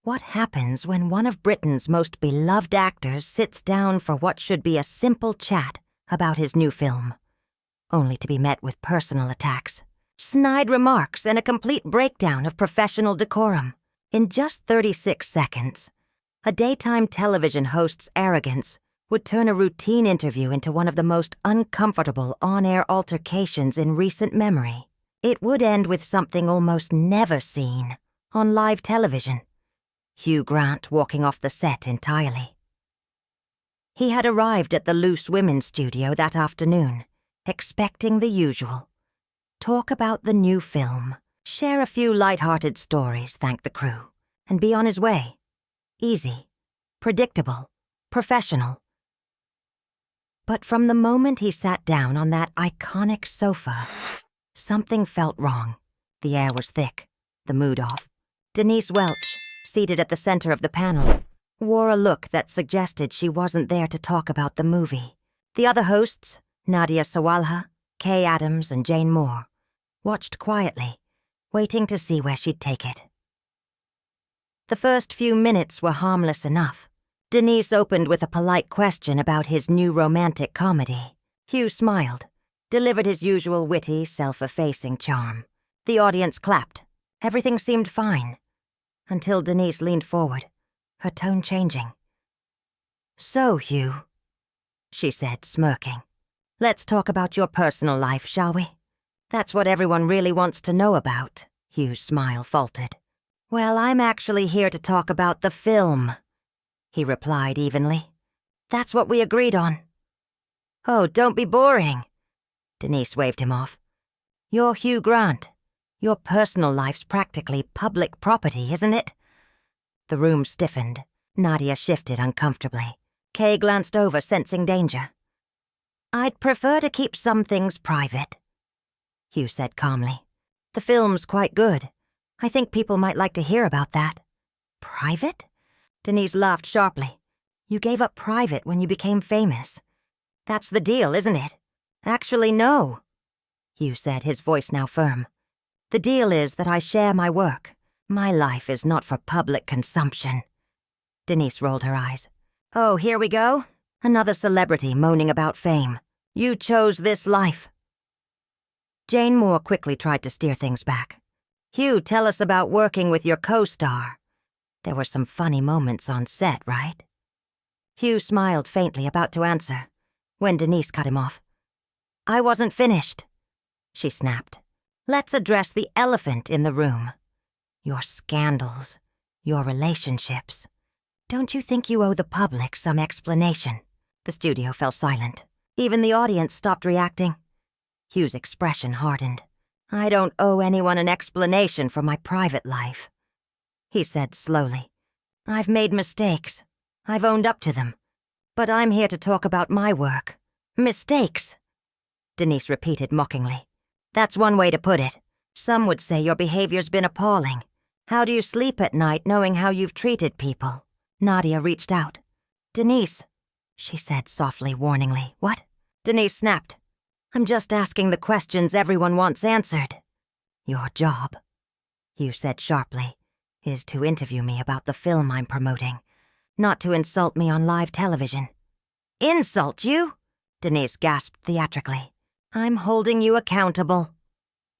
What happens when one of Britain's most beloved actors sits down for what should be a simple chat about his new film, only to be met with personal attacks, snide remarks, and a complete breakdown of professional decorum? In just 36 seconds, a daytime television host's arrogance would turn a routine interview into one of the most uncomfortable on-air altercations in recent memory. It would end with something almost never seen on live television: Hugh Grant walking off the set entirely. He had arrived at the Loose Women's studio that afternoon, expecting the usual. Talk about the new film, share a few light-hearted stories, thank the crew, and be on his way. Easy, predictable, professional. But from the moment he sat down on that iconic sofa, something felt wrong. The air was thick, the mood off. Denise Welch, seated at the center of the panel, wore a look that suggested she wasn't there to talk about the movie. The other hosts, Nadia Sawalha, Kay Adams, and Jane Moore, watched quietly, waiting to see where she'd take it. The first few minutes were harmless enough. Denise opened with a polite question about his new romantic comedy. Hugh smiled, delivered his usual witty, self-effacing charm. The audience clapped. Everything seemed fine, until Denise leaned forward, her tone changing. "So, Hugh," she said, smirking, "let's talk about your personal life, shall we? That's what everyone really wants to know about." Hugh's smile faltered. "Well, I'm actually here to talk about the film," he replied evenly. "That's what we agreed on." "Oh, don't be boring." Denise waved him off. "You're Hugh Grant. Your personal life's practically public property, isn't it?" The room stiffened. Nadia shifted uncomfortably. Kay glanced over, sensing danger. "I'd prefer to keep some things private," Hugh said calmly. "The film's quite good. I think people might like to hear about that." "Private?" Denise laughed sharply. "You gave up private when you became famous. That's the deal, isn't it?" "Actually, no," Hugh said, his voice now firm. "The deal is that I share my work. My life is not for public consumption." Denise rolled her eyes. "Oh, here we go? Another celebrity moaning about fame. You chose this life." Jane Moore quickly tried to steer things back. "Hugh, tell us about working with your co-star. There were some funny moments on set, right?" Hugh smiled faintly, about to answer, when Denise cut him off. "I wasn't finished," she snapped. "Let's address the elephant in the room. Your scandals, your relationships. Don't you think you owe the public some explanation?" The studio fell silent. Even the audience stopped reacting. Hugh's expression hardened. "I don't owe anyone an explanation for my private life," he said slowly. "I've made mistakes. I've owned up to them. But I'm here to talk about my work." "Mistakes?" Denise repeated mockingly. "That's one way to put it. Some would say your behavior's been appalling. How do you sleep at night knowing how you've treated people?" Nadia reached out. "Denise," she said softly, warningly. "What?" Denise snapped. "I'm just asking the questions everyone wants answered." "Your job," Hugh said sharply, "is to interview me about the film I'm promoting, not to insult me on live television." "Insult you?" Denise gasped theatrically. "I'm holding you accountable."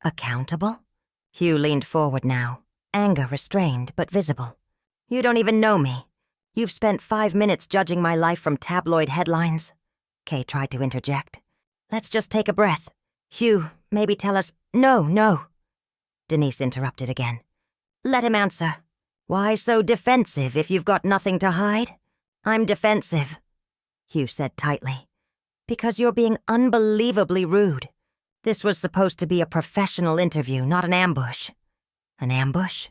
"Accountable?" Hugh leaned forward now, anger restrained but visible. "You don't even know me. You've spent 5 minutes judging my life from tabloid headlines." Kay tried to interject. "Let's just take a breath. Hugh, maybe tell us—" No. Denise interrupted again. "Let him answer. Why so defensive if you've got nothing to hide?" "I'm defensive," Hugh said tightly, "because you're being unbelievably rude. This was supposed to be a professional interview, not an ambush." "An ambush?"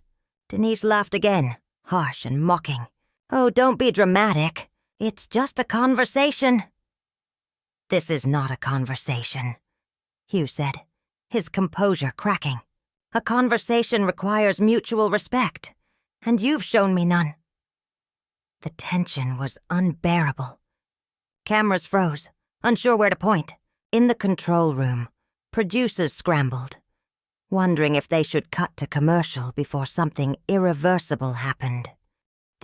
Denise laughed again, harsh and mocking. "Oh, don't be dramatic. It's just a conversation." "This is not a conversation," Hugh said, his composure cracking. "A conversation requires mutual respect, and you've shown me none." The tension was unbearable. Cameras froze, unsure where to point. In the control room, producers scrambled, wondering if they should cut to commercial before something irreversible happened.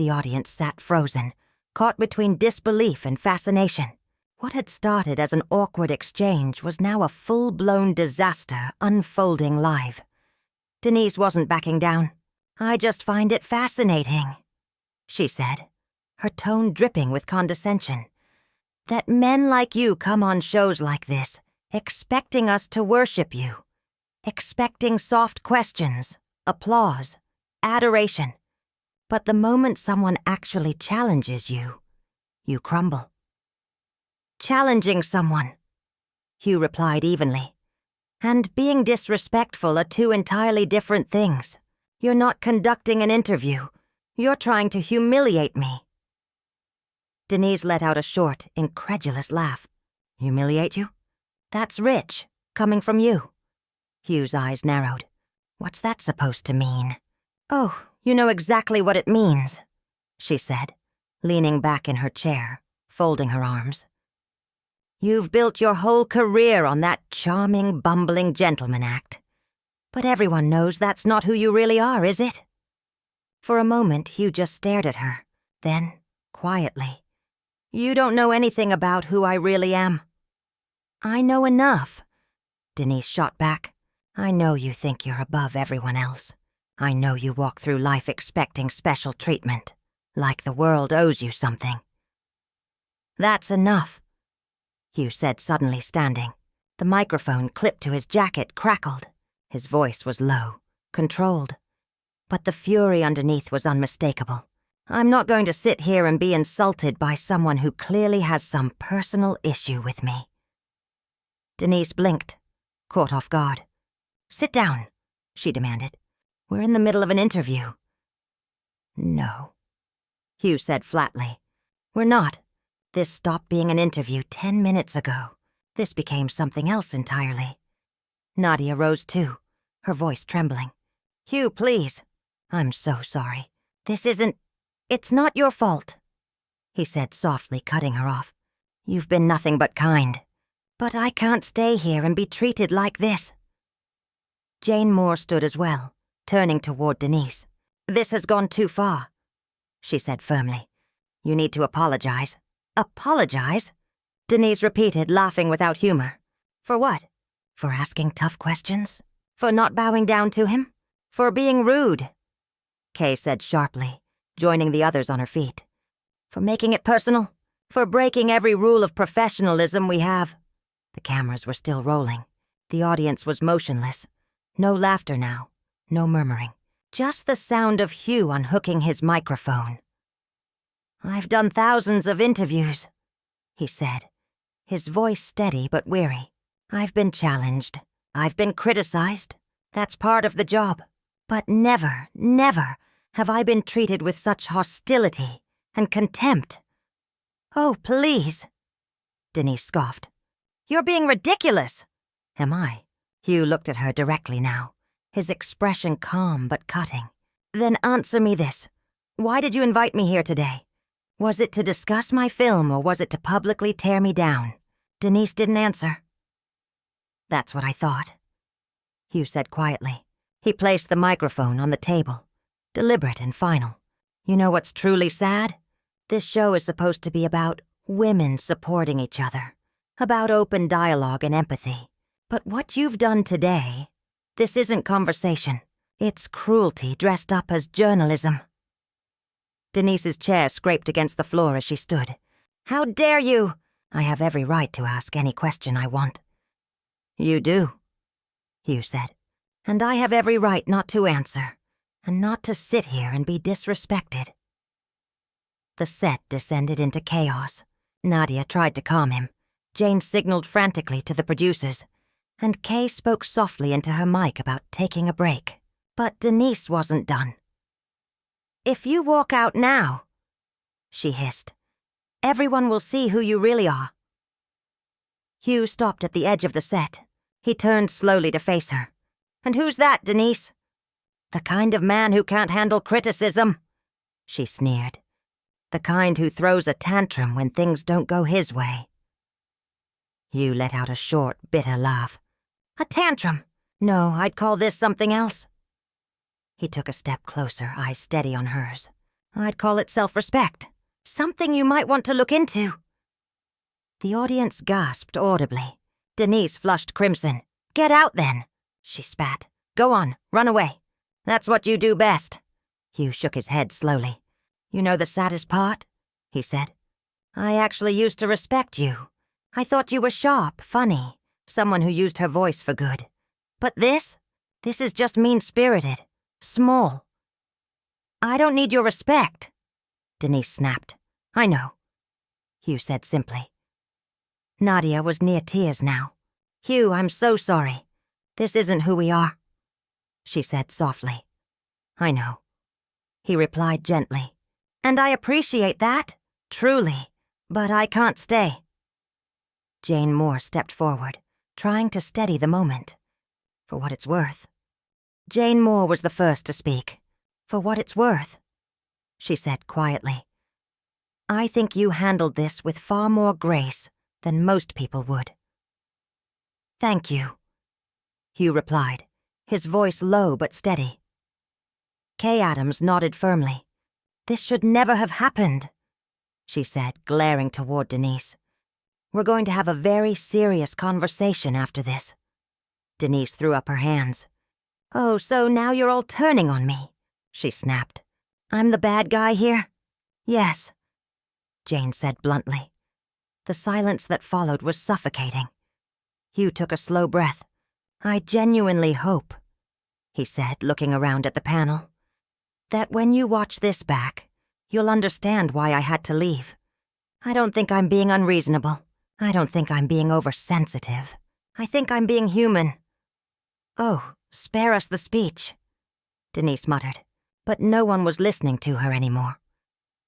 The audience sat frozen, caught between disbelief and fascination. What had started as an awkward exchange was now a full-blown disaster unfolding live. Denise wasn't backing down. "I just find it fascinating," she said, her tone dripping with condescension, "that men like you come on shows like this, expecting us to worship you, expecting soft questions, applause, adoration. But the moment someone actually challenges you, you crumble." "Challenging someone," Hugh replied evenly, "and being disrespectful are two entirely different things. You're not conducting an interview. You're trying to humiliate me." Denise let out a short, incredulous laugh. "Humiliate you? That's rich, coming from you." Hugh's eyes narrowed. "What's that supposed to mean?" "Oh, you know exactly what it means," she said, leaning back in her chair, folding her arms. "You've built your whole career on that charming, bumbling gentleman act. But everyone knows that's not who you really are, is it?" For a moment, Hugh just stared at her. Then, quietly, "You don't know anything about who I really am." "I know enough," Denise shot back. "I know you think you're above everyone else. I know you walk through life expecting special treatment, like the world owes you something." "That's enough," Hugh said, suddenly standing. The microphone clipped to his jacket crackled. His voice was low, controlled. But the fury underneath was unmistakable. "I'm not going to sit here and be insulted by someone who clearly has some personal issue with me." Denise blinked, caught off guard. "Sit down," she demanded. "We're in the middle of an interview." "No," Hugh said flatly. "We're not. This stopped being an interview 10 minutes ago. This became something else entirely." Nadia rose too, her voice trembling. "Hugh, please. I'm so sorry. This isn't... It's not your fault," he said softly, cutting her off. "You've been nothing but kind. But I can't stay here and be treated like this." Jane Moore stood as well, turning toward Denise. "This has gone too far," she said firmly. "You need to apologize." "Apologize?" Denise repeated, laughing without humor. "For what? For asking tough questions? For not bowing down to him? For being rude?" Kay said sharply, joining the others on her feet. "For making it personal? For breaking every rule of professionalism we have?" The cameras were still rolling. The audience was motionless. No laughter now, no murmuring. Just the sound of Hugh unhooking his microphone. "I've done thousands of interviews," he said, his voice steady but weary. "I've been challenged. I've been criticized. That's part of the job. But never, never have I been treated with such hostility and contempt." "Oh, please," Denise scoffed. "You're being ridiculous." "Am I?" Hugh looked at her directly now, his expression calm but cutting. "Then answer me this. Why did you invite me here today? Was it to discuss my film, or was it to publicly tear me down?" Denise didn't answer. "That's what I thought," Hugh said quietly. He placed the microphone on the table, deliberate and final. "You know what's truly sad? This show is supposed to be about women supporting each other, about open dialogue and empathy. But what you've done today, this isn't conversation. It's cruelty dressed up as journalism." Denise's chair scraped against the floor as she stood. "How dare you? I have every right to ask any question I want." "You do," Hugh said. "And I have every right not to answer, and not to sit here and be disrespected." The set descended into chaos. Nadia tried to calm him. Jane signaled frantically to the producers, and Kay spoke softly into her mic about taking a break. But Denise wasn't done. "If you walk out now," she hissed, "everyone will see who you really are." Hugh stopped at the edge of the set. He turned slowly to face her. "And who's that, Denise?" "The kind of man who can't handle criticism," she sneered. "The kind who throws a tantrum when things don't go his way." Hugh let out a short, bitter laugh. "A tantrum? No, I'd call this something else." He took a step closer, eyes steady on hers. I'd call it self-respect. Something you might want to look into." The audience gasped audibly. Denise flushed crimson. "Get out, then," she spat. "Go on, run away. That's what you do best." Hugh shook his head slowly. "You know the saddest part?" he said. "I actually used to respect you. I thought you were sharp, funny, someone who used her voice for good. But this is just mean-spirited, small." "I don't need your respect," Denise snapped. "I know," Hugh said simply. Nadia was near tears now. "Hugh, I'm so sorry. This isn't who we are," she said softly. "I know," he replied gently. "And I appreciate that, truly, but I can't stay." Jane Moore stepped forward, trying to steady the moment. "For what it's worth." Jane Moore was the first to speak. "For what it's worth," she said quietly. "I think you handled this with far more grace than most people would." "Thank you," Hugh replied, his voice low but steady. Kay Adams nodded firmly. "This should never have happened," she said, glaring toward Denise. "We're going to have a very serious conversation after this." Denise threw up her hands. "Oh, so now you're all turning on me," she snapped. "I'm the bad guy here?" "Yes," Jane said bluntly. The silence that followed was suffocating. Hugh took a slow breath. "I genuinely hope," he said, looking around at the panel, "that when you watch this back, you'll understand why I had to leave. I don't think I'm being unreasonable. I don't think I'm being oversensitive. I think I'm being human." "Oh, spare us the speech," Denise muttered, but no one was listening to her anymore.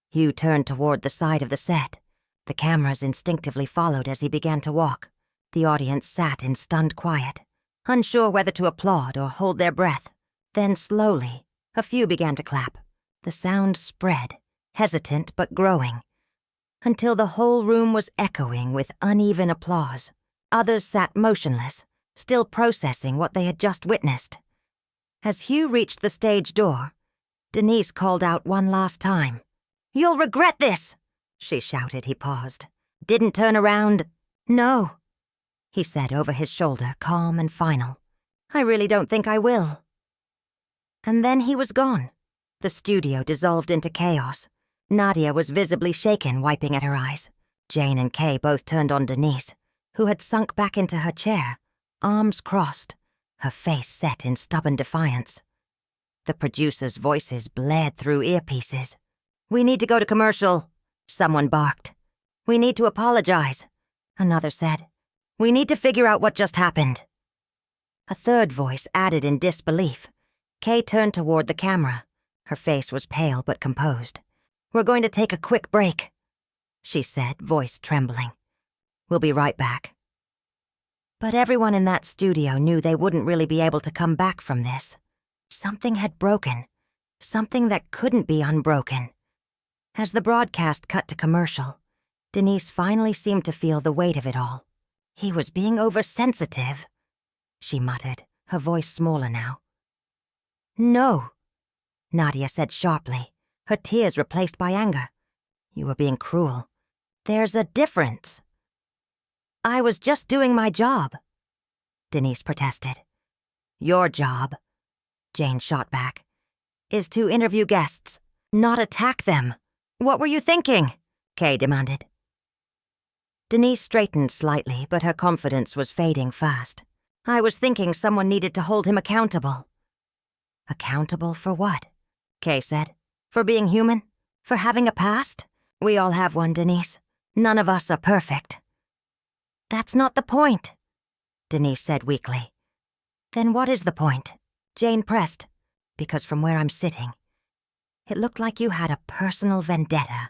Hugh turned toward the side of the set. The cameras instinctively followed as he began to walk. The audience sat in stunned quiet, unsure whether to applaud or hold their breath. Then slowly, a few began to clap. The sound spread, hesitant but growing, until the whole room was echoing with uneven applause. Others sat motionless, still processing what they had just witnessed. As Hugh reached the stage door, Denise called out one last time. "You'll regret this!" she shouted. He paused. "Didn't turn around?" "No," he said over his shoulder, calm and final. "I really don't think I will." And then he was gone. The studio dissolved into chaos. Nadia was visibly shaken, wiping at her eyes. Jane and Kay both turned on Denise, who had sunk back into her chair, arms crossed, her face set in stubborn defiance. The producers' voices blared through earpieces. "We need to go to commercial," someone barked. "We need to apologize," another said. "We need to figure out what just happened." A third voice added in disbelief. Kay turned toward the camera. Her face was pale but composed. "We're going to take a quick break," she said, voice trembling. "We'll be right back." But everyone in that studio knew they wouldn't really be able to come back from this. Something had broken, something that couldn't be unbroken. As the broadcast cut to commercial, Denise finally seemed to feel the weight of it all. "He was being oversensitive," she muttered, her voice smaller now. "No," Nadia said sharply, her tears replaced by anger. "You were being cruel. There's a difference." "I was just doing my job," Denise protested. "Your job," Jane shot back, "is to interview guests, not attack them." "What were you thinking?" Kay demanded. Denise straightened slightly, but her confidence was fading fast. "I was thinking someone needed to hold him accountable." "Accountable for what?" Kay said. "For being human? For having a past? We all have one, Denise. None of us are perfect." "That's not the point," Denise said weakly. "Then what is the point?" Jane pressed, because from where I'm sitting, it looked like you had a personal vendetta,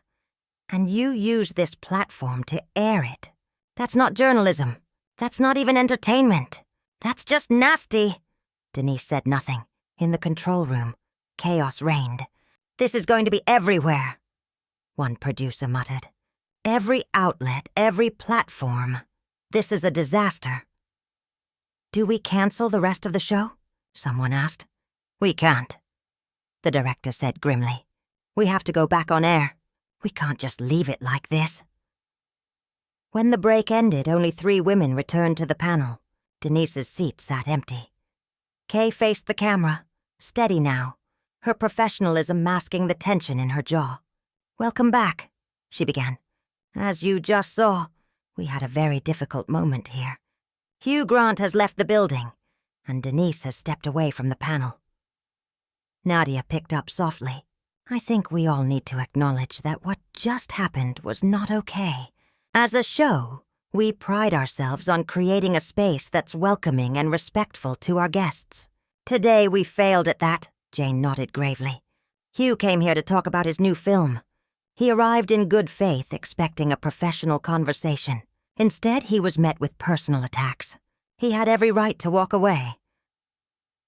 and you used this platform to air it. That's not journalism. That's not even entertainment. That's just nasty." Denise said nothing. In the control room, chaos reigned. "This is going to be everywhere," one producer muttered. "Every outlet, every platform. This is a disaster." "Do we cancel the rest of the show?" someone asked. "We can't," the director said grimly. We have to go back on air. We can't just leave it like this." When the break ended, only 3 women returned to the panel. Denise's seat sat empty. Kay faced the camera, steady now, her professionalism masking the tension in her jaw. "Welcome back," she began. "As you just saw, we had a very difficult moment here. Hugh Grant has left the building, and Denise has stepped away from the panel." Nadia picked up softly. "I think we all need to acknowledge that what just happened was not okay. As a show, we pride ourselves on creating a space that's welcoming and respectful to our guests. Today we failed at that," Jane nodded gravely. "Hugh came here to talk about his new film. He arrived in good faith, expecting a professional conversation. Instead, he was met with personal attacks. He had every right to walk away."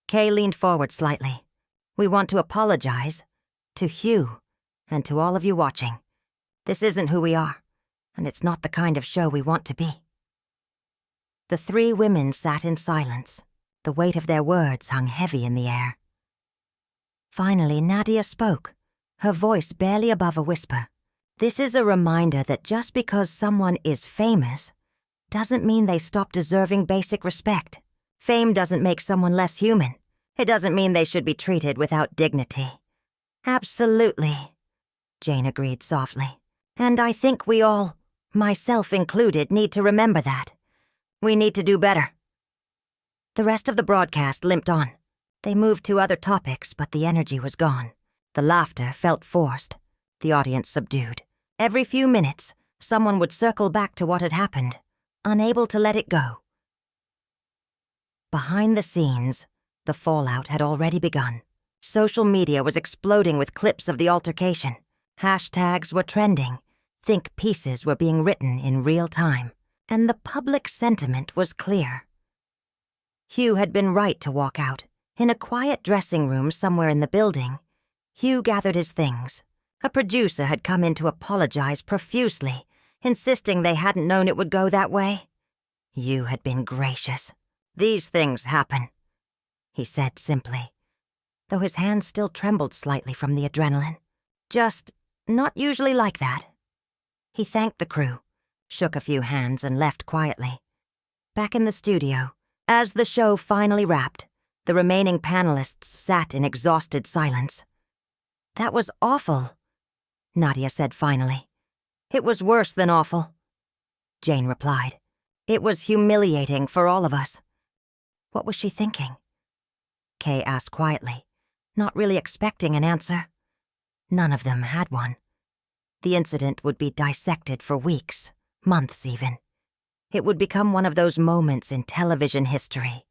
Kay leaned forward slightly. "We want to apologize to Hugh and to all of you watching. This isn't who we are, and it's not the kind of show we want to be." The 3 women sat in silence. The weight of their words hung heavy in the air. Finally, Nadia spoke, her voice barely above a whisper. "This is a reminder that just because someone is famous doesn't mean they stop deserving basic respect. Fame doesn't make someone less human. It doesn't mean they should be treated without dignity." "Absolutely," Jane agreed softly. "And I think we all, myself included, need to remember that. We need to do better." The rest of the broadcast limped on. They moved to other topics, but the energy was gone. The laughter felt forced, the audience subdued. Every few minutes, someone would circle back to what had happened, unable to let it go. Behind the scenes, the fallout had already begun. Social media was exploding with clips of the altercation. Hashtags were trending. Think pieces were being written in real time. And the public sentiment was clear. Hugh had been right to walk out. In a quiet dressing room somewhere in the building, Hugh gathered his things. A producer had come in to apologize profusely, insisting they hadn't known it would go that way. Hugh had been gracious. "These things happen," he said simply, though his hands still trembled slightly from the adrenaline. "Just not usually like that." He thanked the crew, shook a few hands, and left quietly. Back in the studio, as the show finally wrapped, the remaining panelists sat in exhausted silence. "That was awful," Nadia said finally. "It was worse than awful," Jane replied. "It was humiliating for all of us." What was she thinking? Kay asked quietly, not really expecting an answer. None of them had one. The incident would be dissected for weeks, months even. It would become one of those moments in television history,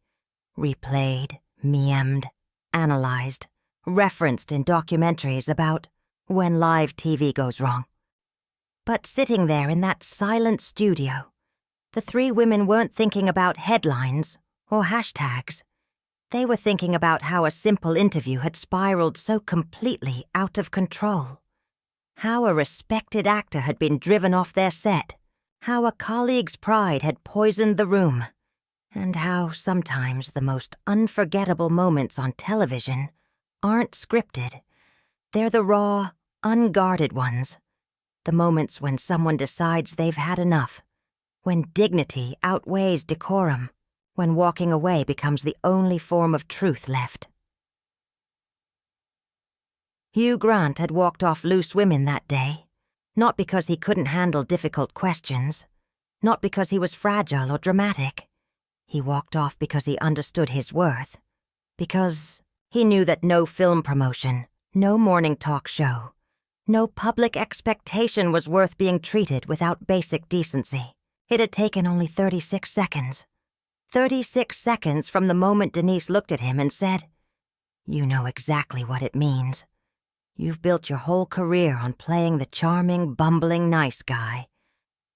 replayed, memed, analyzed, referenced in documentaries about when live TV goes wrong. But sitting there in that silent studio, the 3 women weren't thinking about headlines or hashtags. They were thinking about how a simple interview had spiraled so completely out of control. How a respected actor had been driven off their set. How a colleague's pride had poisoned the room. And how sometimes the most unforgettable moments on television aren't scripted. They're the raw, unguarded ones. The moments when someone decides they've had enough. When dignity outweighs decorum. When walking away becomes the only form of truth left. Hugh Grant had walked off Loose Women that day, not because he couldn't handle difficult questions, not because he was fragile or dramatic. He walked off because he understood his worth, because he knew that no film promotion, no morning talk show, no public expectation was worth being treated without basic decency. It had taken only 36 seconds. 36 seconds from the moment Denise looked at him and said, "You know exactly what it means. You've built your whole career on playing the charming, bumbling, nice guy.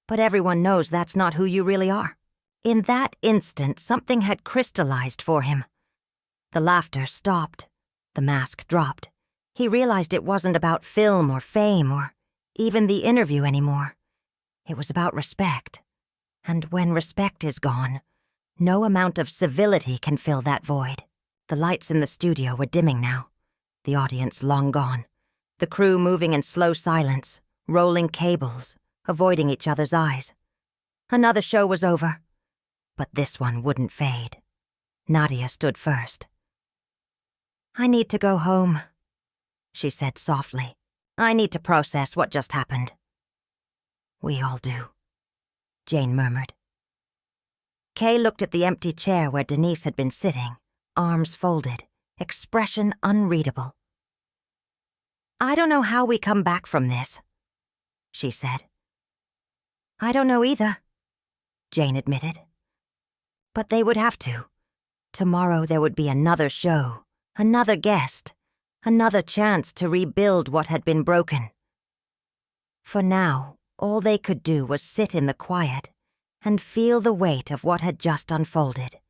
But everyone knows that's not who you really are." In that instant, something had crystallized for him. The laughter stopped. The mask dropped. He realized it wasn't about film or fame or even the interview anymore. It was about respect. And when respect is gone, no amount of civility can fill that void. The lights in the studio were dimming now, the audience long gone. The crew moving in slow silence, rolling cables, avoiding each other's eyes. Another show was over, but this one wouldn't fade. Nadia stood first. "I need to go home," she said softly. "I need to process what just happened." "We all do," Jane murmured. Kay looked at the empty chair where Denise had been sitting, arms folded, expression unreadable. "I don't know how we come back from this," she said. "I don't know either," Jane admitted. "But they would have to. Tomorrow there would be another show, another guest, another chance to rebuild what had been broken. For now, all they could do was sit in the quiet and feel the weight of what had just unfolded,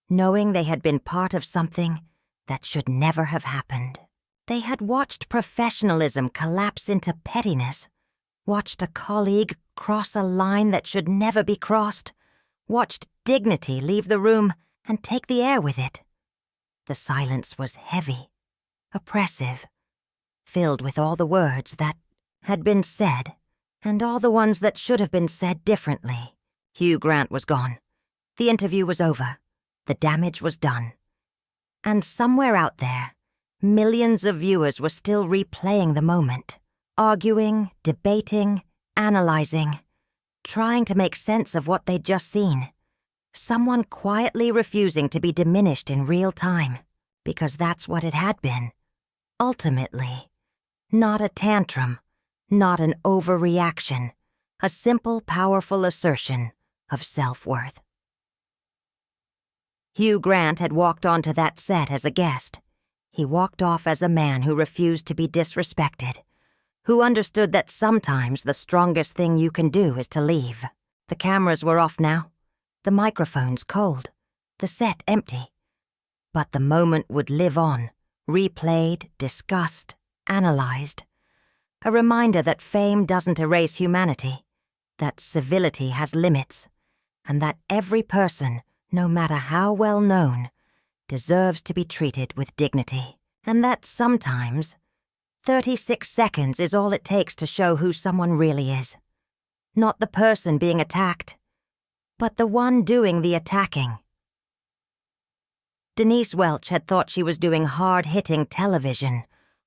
knowing they had been part of something that should never have happened. They had watched professionalism collapse into pettiness, watched a colleague cross a line that should never be crossed, watched dignity leave the room and take the air with it. The silence was heavy, oppressive, filled with all the words that had been said, and all the ones that should have been said differently. Hugh Grant was gone. The interview was over. The damage was done. And somewhere out there, millions of viewers were still replaying the moment, arguing, debating, analyzing, trying to make sense of what they'd just seen. Someone quietly refusing to be diminished in real time, because that's what it had been. Ultimately, not a tantrum, not an overreaction, a simple, powerful assertion of self-worth. Hugh Grant had walked onto that set as a guest. He walked off as a man who refused to be disrespected, who understood that sometimes the strongest thing you can do is to leave. The cameras were off now, the microphones cold, the set empty. But the moment would live on, replayed, discussed, analyzed. A reminder that fame doesn't erase humanity, that civility has limits, and that every person, no matter how well known, deserves to be treated with dignity, and that sometimes 36 seconds is all it takes to show who someone really is. Not the person being attacked, but the one doing the attacking. Denise Welch had thought she was doing hard-hitting television,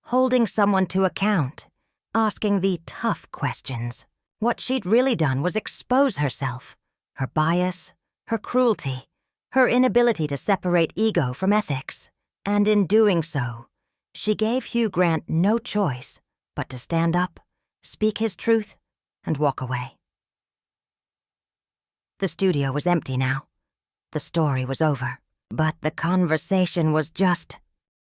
holding someone to account, asking the tough questions. What she'd really done was expose herself, her bias, her cruelty, her inability to separate ego from ethics. And in doing so, she gave Hugh Grant no choice but to stand up, speak his truth, and walk away. The studio was empty now. The story was over. But the conversation was just